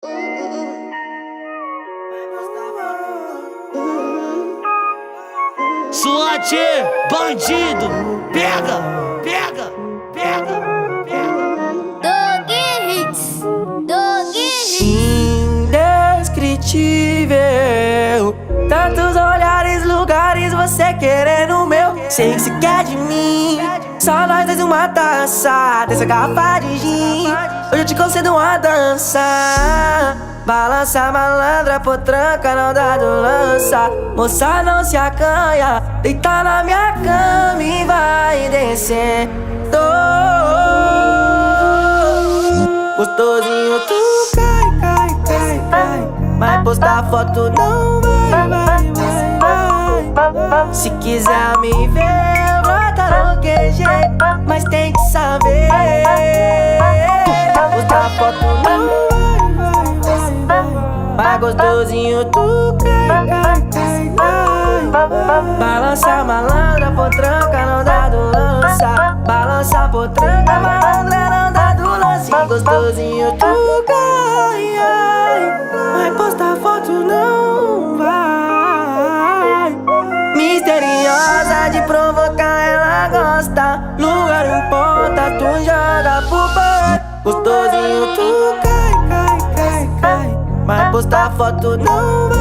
SWAT, bandido, pega, pega, pega, pega. Dog Hits, Dog Hits. Indescritível, tantos olhares, lugares, você querendo o meu. Sei que se quer de mim, só nós dois uma taça dessa garrafa de gin. Hoje eu te concedo uma dança. Balança malandra, potranca, não dá do lança. Moça, não se acanha, deita na minha cama e vai descendo. Gostosinho, tu cai. Mas postar foto não vai. Se quiser me ver, brota no QG, mas tem que saber. Postar foto não vai. Mas gostosinho, tu cai. Balança malandra, potranca, não dá do lança. Balança potranca, malandra, não dá do lance. Gostosinho, tu cai. Mas postar foto não vai. Misteriosa de provocar, ela gosta. Lugar em ponta, tu joga pro pai. Gostosinho, tu cai. Mas postar foto não vai.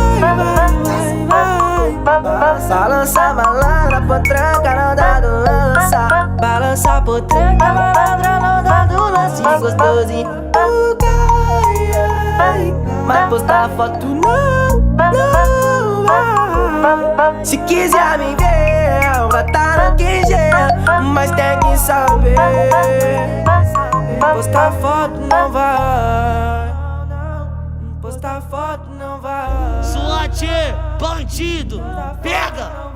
Balança malandra, potranca, não dá do lança. Balança potranca, malandra, não dá do lance. Gostosinho, tu cai. Mas postar foto não vai. Se quiser me ver, brota no QG, mas tem que saber. Postar foto não vai. Postar foto não vai. SWAT, bandido, pega.